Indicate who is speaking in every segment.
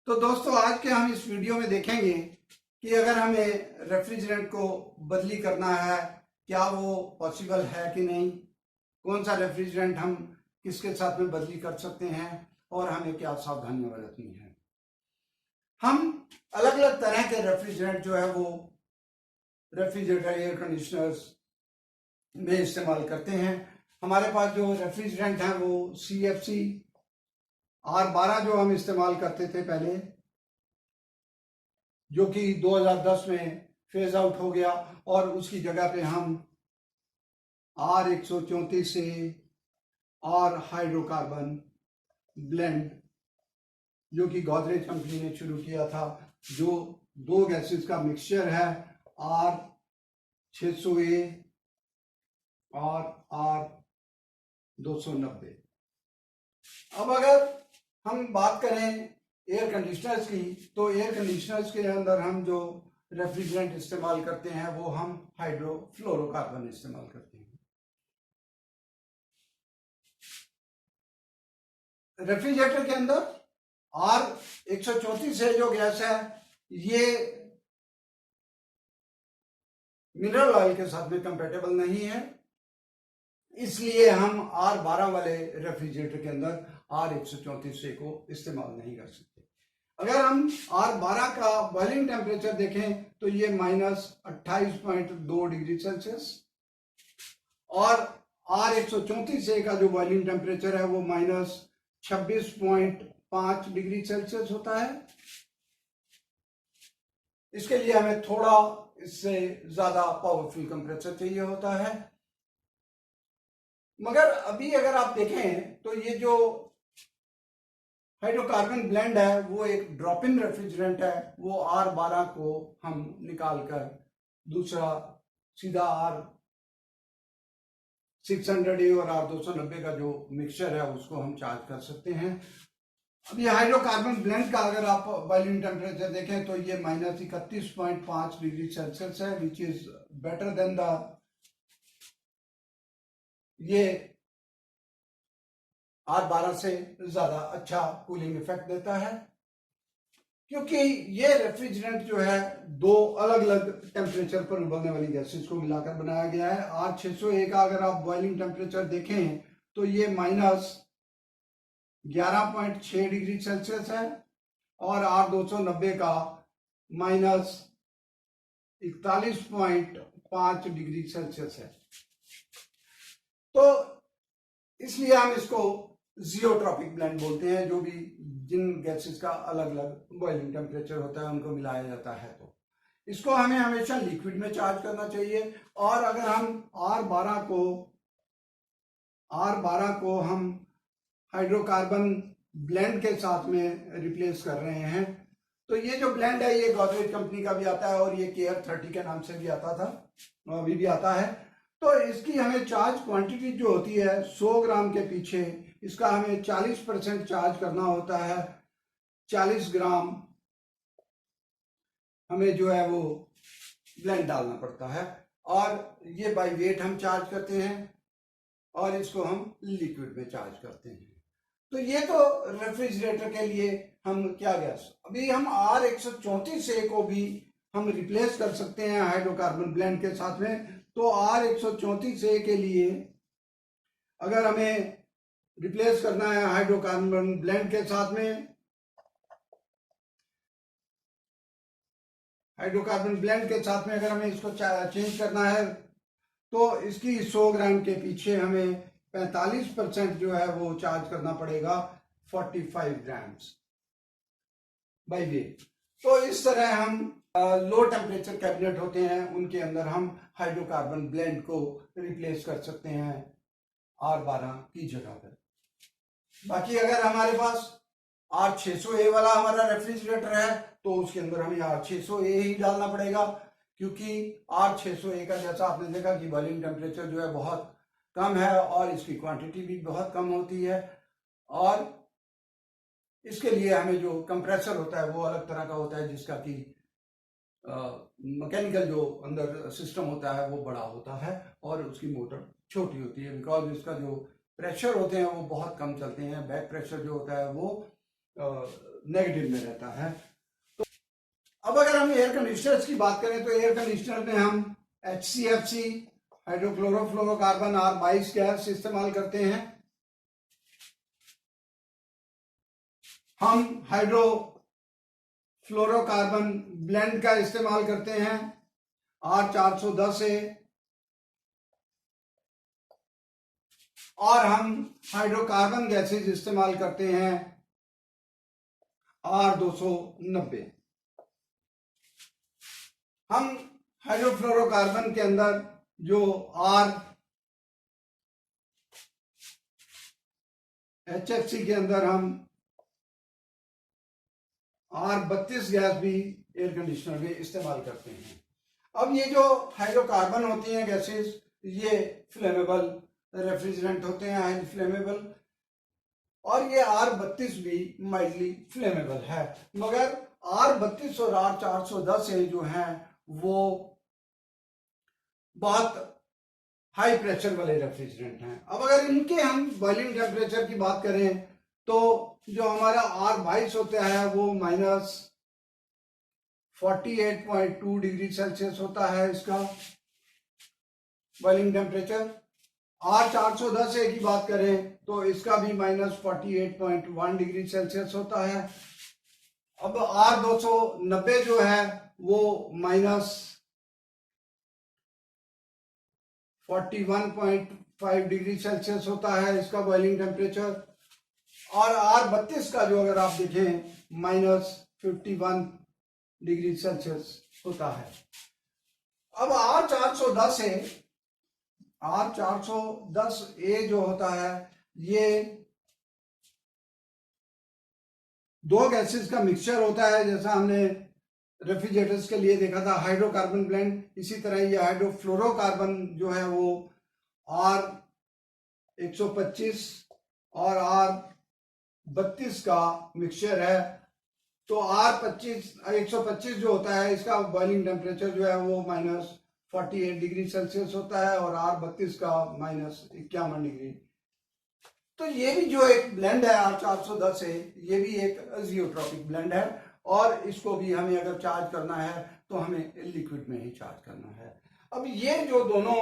Speaker 1: तो दोस्तों आज के हम इस वीडियो में देखेंगे कि अगर हमें रेफ्रिजरेंट को बदली करना है, क्या वो पॉसिबल है कि नहीं, कौन सा रेफ्रिजरेंट हम किसके साथ में बदली कर सकते हैं और हमें क्या सावधानियां बरतनी है। हम अलग अलग तरह के रेफ्रिजरेंट जो है वो रेफ्रिजरेटर एयर कंडीशनर्स में इस्तेमाल करते हैं। हमारे पास जो रेफ्रिजरेंट है वो CFC R12 जो हम इस्तेमाल करते थे पहले, जो कि 2010 में फेज आउट हो गया, और उसकी जगह पे हम R134 से और हाइड्रोकार्बन ब्लेंड जो कि गोदरेज कंपनी ने शुरू किया था, जो दो गैसेस का मिक्सचर है, R600A और R290। अब अगर हम बात करें एयर कंडीशनर्स की, तो एयर कंडीशनर्स के अंदर हम जो रेफ्रिजरेंट इस्तेमाल करते हैं वो हम हाइड्रोफ्लोरोकार्बन इस्तेमाल करते हैं। रेफ्रिजरेटर के अंदर R134 से जो गैस है ये मिनरल ऑयल के साथ में कंपेटेबल नहीं है, इसलिए हम R12 वाले रेफ्रिजरेटर के अंदर R134 को इस्तेमाल नहीं कर सकते। अगर हम R12 का बॉइलिंग टेम्परेचर देखें तो ये -28.2 डिग्री सेल्सियस, और R134 का जो बॉइलिंग टेम्परेचर है वो -26.5 डिग्री सेल्सियस होता है। इसके लिए हमें थोड़ा इससे ज्यादा पावरफुल कंप्रेसर चाहिए होता है। मगर अभी अगर आप देखें तो ये जो हाइड्रोकार्बन ब्लेंड है वो एक ड्रॉप इन रेफ्रिजरेंट है। वो R12 को हम निकालकर दूसरा सीधा R600A और R290 का जो मिक्सचर है उसको हम चार्ज कर सकते हैं। अब ये हाइड्रोकार्बन ब्लेंड का अगर आप बॉइलिंग टेम्परेचर देखें तो ये -31.5 डिग्री सेल्सियस है, which is better than the ये R12 से ज्यादा अच्छा कूलिंग इफेक्ट देता है, क्योंकि ये रेफ्रिजरेंट जो है दो अलग अलग टेम्परेचर पर उबलने वाली गैसेस को मिलाकर बनाया गया है। R600A का अगर आप बॉइलिंग टेम्परेचर देखें तो ये -11.6 डिग्री सेल्सियस है, और R290 का -41.5 डिग्री सेल्सियस है। तो इसलिए हम इसको जियोट्रॉपिक ब्लेंड बोलते हैं, जो भी जिन गैसेस का अलग अलग बॉइलिंग टेम्परेचर होता है उनको मिलाया जाता है। तो इसको हमें हमेशा लिक्विड में चार्ज करना चाहिए, और अगर हम R12 को हम हाइड्रोकार्बन ब्लेंड के साथ में रिप्लेस कर रहे हैं, तो ये जो ब्लेंड है ये गोदरेज कंपनी का भी आता है और ये केयर 30 के नाम से भी आता था, अभी भी आता है। तो इसकी हमें चार्ज क्वांटिटी जो होती है 100 ग्राम के पीछे इसका हमें 40% चार्ज करना होता है। 40 ग्राम हमें जो है वो ब्लेंड डालना पड़ता है, और ये बाय वेट हम चार्ज करते हैं और इसको हम लिक्विड में चार्ज करते हैं। तो ये तो रेफ्रिजरेटर के लिए हम क्या गैस, अभी हम R134A को भी हम रिप्लेस कर सकते हैं हाइड्रोकार्बन ब्लेंड के साथ में। तो R134A के लिए अगर हमें रिप्लेस करना है हाइड्रोकार्बन ब्लेंड के साथ में, अगर हमें इसको चेंज करना है तो इसकी 100 ग्राम के पीछे हमें 45% जो है वो चार्ज करना पड़ेगा, 45 ग्राम्स बाय वेट। तो इस तरह हम लो टेम्परेचर कैबिनेट होते हैं उनके अंदर हम हाइड्रोकार्बन ब्लेंड को रिप्लेस कर सकते हैं R12 की जगह पर। बाकी अगर हमारे पास R600A वाला हमारा रेफ्रिजरेटर है तो उसके अंदर हमें R600A ही डालना पड़ेगा, क्योंकि R600A का जैसा आपने देखा कि बॉइलिंग टेम्परेचर जो है बहुत कम है और इसकी क्वांटिटी भी बहुत कम होती है, और इसके लिए हमें जो कंप्रेसर होता है वो अलग तरह का होता है, जिसका कि मैकेनिकल जो अंदर सिस्टम होता है वो बड़ा होता है और उसकी मोटर छोटी होती है, बिकॉज इसका जो प्रेशर होते हैं वो बहुत कम चलते हैं। बैक प्रेशर जो होता है वो नेगेटिव में रहता है। तो अब अगर हम एयर कंडीशनर्स की बात करें तो एयर कंडीशनर में हम HCFC हाइड्रोक्लोरोफ्लोरोकार्बन R22 गैस इस्तेमाल करते हैं। हम हाइड्रोफ्लोरोकार्बन ब्लेंड का इस्तेमाल करते हैं R410A, और हम हाइड्रोकार्बन गैसेज इस्तेमाल करते हैं R290। हम हाइड्रोफ्लोरोकार्बन के अंदर जो HFC के अंदर हम R32 गैस भी एयर कंडीशनर में इस्तेमाल करते हैं। अब ये जो हाइड्रोकार्बन होती हैं गैसेस, ये फ्लेमेबल रेफ्रिजरेंट होते हैं, हाईली फ्लेमेबल, और ये R32 भी माइल्डली फ्लेमेबल है। मगर R32 और R410 जो हैं वो बहुत हाई प्रेशर वाले रेफ्रिजरेंट हैं। अब अगर इनके हम बॉइलिंग टेम्परेचर की बात करें तो जो हमारा R22 होता है वो -48.2 डिग्री सेल्सियस होता है इसका बॉइलिंग टेम्परेचर। R410 की बात करें तो इसका भी -48.1 डिग्री सेल्सियस होता है। अब R290 जो है वो -41.5 डिग्री सेल्सियस होता है इसका बॉइलिंग टेम्परेचर, और R32 का जो अगर आप देखें -51 डिग्री सेल्सियस होता है। अब R410A जो होता है ये दो गैसेस का मिक्सचर होता है। जैसा हमने रेफ्रिजरेटर्स के लिए देखा था हाइड्रोकार्बन ब्लेंड, इसी तरह ये हाइड्रोफ्लोरोकार्बन जो है वो R125 और R32 का मिक्सचर है। तो R125 जो होता है इसका बॉइलिंग टेम्परेचर जो है वो -48 डिग्री सेल्सियस होता है, और R32 का -51 डिग्री। तो ये भी जो एक ब्लेंड है R410 से, ये भी एक अजियोट्रॉपिक ब्लेंड है, और इसको भी हमें अगर चार्ज करना है तो हमें लिक्विड में ही चार्ज करना है। अब ये जो दोनों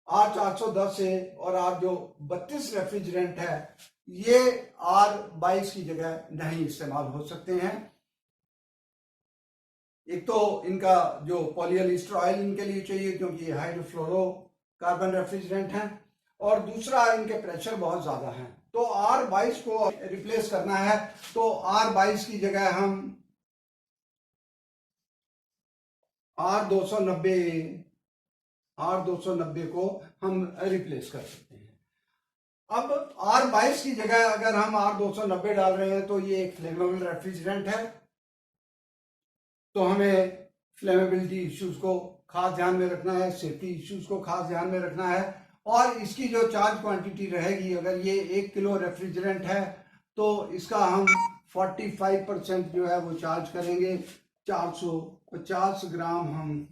Speaker 1: R410 से और R32 रेफ्रिजरेंट है, ये R22 की जगह नहीं इस्तेमाल हो सकते हैं। एक तो इनका जो पॉलीएलिस्टर ऑयल इनके लिए चाहिए क्योंकि ये हाइड्रोफ्लोरोकार्बन रेफ्रिजरेंट हैं, और दूसरा इनके प्रेशर बहुत ज्यादा है। तो R22 को रिप्लेस करना है तो R22 की जगह हम R290 को हम रिप्लेस कर सकते हैं। अब R22 की जगह अगर हम R290 डाल रहे हैं तो ये एक फ्लेमेबल रेफ्रिजरेंट है, तो हमें फ्लेमेबिलिटी इश्यूज को खास ध्यान में रखना है, सेफ्टी इश्यूज को खास ध्यान में रखना है, और इसकी जो चार्ज क्वांटिटी रहेगी, अगर ये 1 किलो रेफ्रिजरेंट है तो इसका हम 45% जो है वो चार्ज करेंगे। 450 ग्राम हम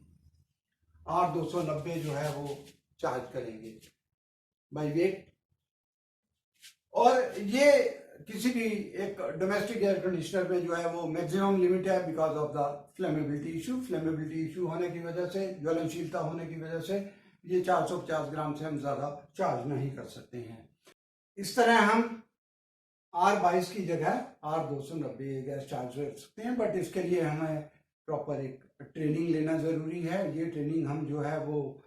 Speaker 1: R290 जो है वो चार्ज करेंगे बाय वेट। और ये किसी भी एक डोमेस्टिक एयर कंडीशनर में जो है वो मैक्सिमम लिमिट है because of the flammability issue. Flammability issue होने की वजह से, ज्वलनशीलता होने की वजह से ये 450 ग्राम से हम ज्यादा चार्ज नहीं कर सकते हैं। इस तरह हम R22 की जगह R290 गैस चार्ज कर सकते हैं, बट इसके लिए हमें प्रॉपर एक ट्रेनिंग लेना जरूरी है। ये ट्रेनिंग हम जो है वो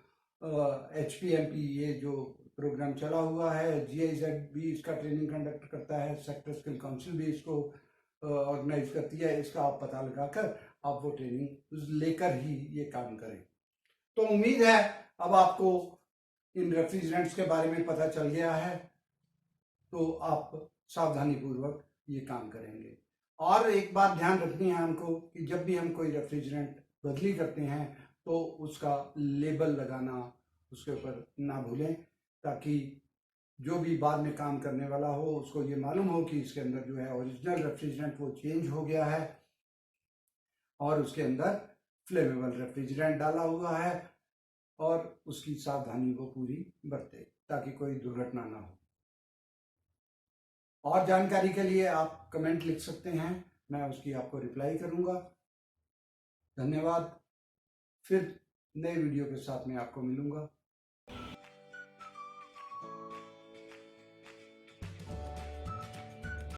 Speaker 1: HPMP ये जो प्रोग्राम चला हुआ है, GIZ भी इसका ट्रेनिंग कंडक्ट करता है, सेक्टर स्किल काउंसिल भी इसको ऑर्गेनाइज करती है। इसका आप पता लगाकर आप वो ट्रेनिंग लेकर ही ये काम करें। तो उम्मीद है अब आपको इन रेफ्रिजरेंट्स के बारे में पता चल गया है, तो आप सावधानी पूर्वक ये काम करेंगे। और एक बात ध्यान रखनी है हमको कि जब भी हम कोई रेफ्रिजरेंट बदली करते हैं तो उसका लेबल लगाना उसके ऊपर ना भूलें, ताकि जो भी बाद में काम करने वाला हो उसको ये मालूम हो कि इसके अंदर जो है ओरिजिनल रेफ्रिजरेंट वो चेंज हो गया है और उसके अंदर फ्लेमेबल रेफ्रिजरेंट डाला हुआ है, और उसकी सावधानी वो पूरी बरते ताकि कोई दुर्घटना ना हो। और जानकारी के लिए आप कमेंट लिख सकते हैं, मैं उसकी आपको रिप्लाई करूंगा। धन्यवाद। फिर नए वीडियो के साथ मैं आपको मिलूंगा।